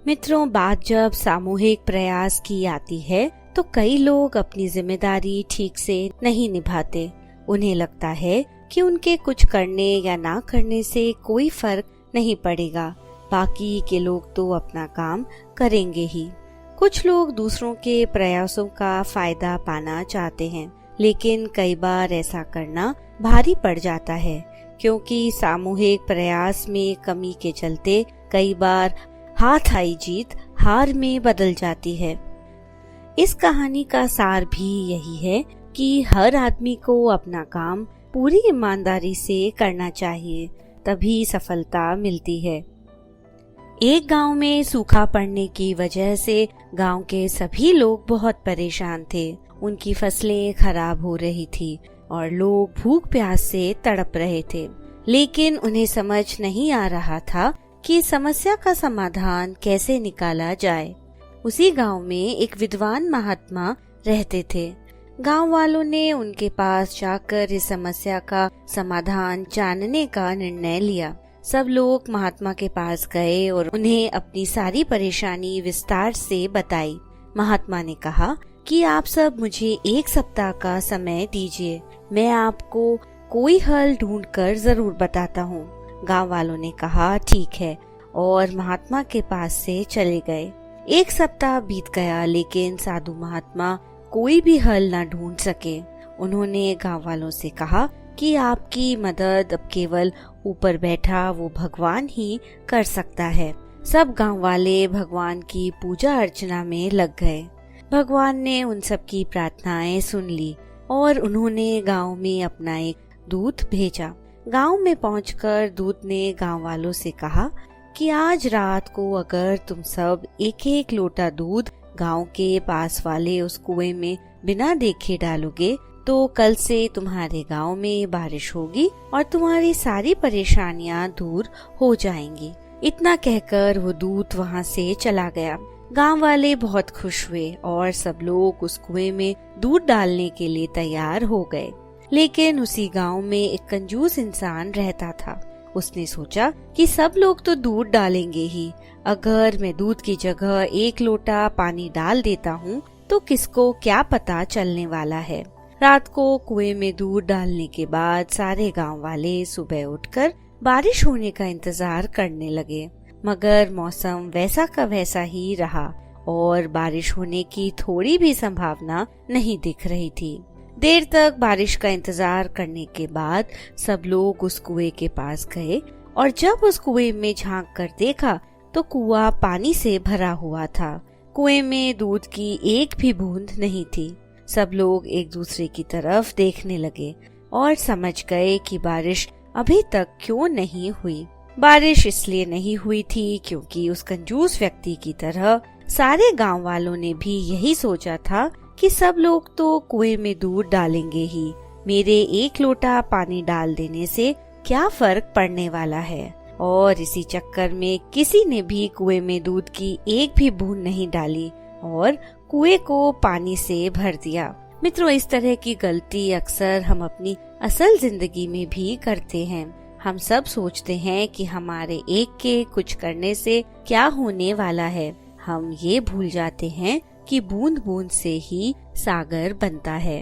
मित्रों, बात जब सामूहिक प्रयास की आती है तो कई लोग अपनी जिम्मेदारी ठीक से नहीं निभाते। उन्हें लगता है कि उनके कुछ करने या ना करने से कोई फर्क नहीं पड़ेगा, बाकी के लोग तो अपना काम करेंगे ही। कुछ लोग दूसरों के प्रयासों का फायदा पाना चाहते हैं, लेकिन कई बार ऐसा करना भारी पड़ जाता है, क्योंकि सामूहिक प्रयास में कमी के चलते कई बार हाथ आई जीत हार में बदल जाती है। इस कहानी का सार भी यही है कि हर आदमी को अपना काम पूरी ईमानदारी से करना चाहिए, तभी सफलता मिलती है। एक गांव में सूखा पड़ने की वजह से गांव के सभी लोग बहुत परेशान थे। उनकी फसलें खराब हो रही थी और लोग भूख प्यास से तड़प रहे थे, लेकिन उन्हें समझ नहीं आ रहा था कि समस्या का समाधान कैसे निकाला जाए। उसी गांव में एक विद्वान महात्मा रहते थे। गांव वालों ने उनके पास जाकर इस समस्या का समाधान जानने का निर्णय लिया। सब लोग महात्मा के पास गए और उन्हें अपनी सारी परेशानी विस्तार से बताई। महात्मा ने कहा कि आप सब मुझे 1 सप्ताह का समय दीजिए, मैं आपको कोई हल ढूंढकर जरूर बताता हूँ। गांव वालों ने कहा ठीक है, और महात्मा के पास से चले गए। 1 सप्ताह बीत गया, लेकिन साधु महात्मा कोई भी हल न ढूंढ सके। उन्होंने गांव वालों से कहा कि आपकी मदद अब केवल ऊपर बैठा वो भगवान ही कर सकता है। सब गांव वाले भगवान की पूजा अर्चना में लग गए। भगवान ने उन सब की प्रार्थनाएं सुन ली और उन्होंने गांव में अपना एक दूत भेजा। गांव में पहुंचकर दूत ने गांव वालों से कहा कि आज रात को अगर तुम सब एक एक लोटा दूध गांव के पास वाले उस कुएं में बिना देखे डालोगे तो कल से तुम्हारे गांव में बारिश होगी और तुम्हारी सारी परेशानियां दूर हो जाएंगी। इतना कहकर वो दूत वहां से चला गया। गांव वाले बहुत खुश हुए और सब लोग उस कुएं में दूध डालने के लिए तैयार हो गए। लेकिन उसी गांव में एक कंजूस इंसान रहता था। उसने सोचा कि सब लोग तो दूध डालेंगे ही, अगर मैं दूध की जगह 1 लोटा पानी डाल देता हूँ तो किसको क्या पता चलने वाला है। रात को कुएं में दूध डालने के बाद सारे गांव वाले सुबह उठकर बारिश होने का इंतजार करने लगे, मगर मौसम वैसा का वैसा ही रहा और बारिश होने की थोड़ी भी संभावना नहीं दिख रही थी। देर तक बारिश का इंतजार करने के बाद सब लोग उस कुएं के पास गए और जब उस कुएं में झांक कर देखा तो कुआं पानी से भरा हुआ था। कुएं में दूध की एक भी बूंद नहीं थी। सब लोग एक दूसरे की तरफ देखने लगे और समझ गए कि बारिश अभी तक क्यों नहीं हुई। बारिश इसलिए नहीं हुई थी क्योंकि उस कंजूस व्यक्ति की तरह सारे गांव वालों ने भी यही सोचा था कि सब लोग तो कुएं में दूध डालेंगे ही, मेरे 1 लोटा पानी डाल देने से क्या फर्क पड़ने वाला है। और इसी चक्कर में किसी ने भी कुएं में दूध की एक भी बूंद नहीं डाली और कुएं को पानी से भर दिया। मित्रों, इस तरह की गलती अक्सर हम अपनी असल जिंदगी में भी करते हैं। हम सब सोचते हैं कि हमारे एक के कुछ करने से क्या होने वाला है। हम ये भूल जाते हैं कि बूंद बूंद से ही सागर बनता है।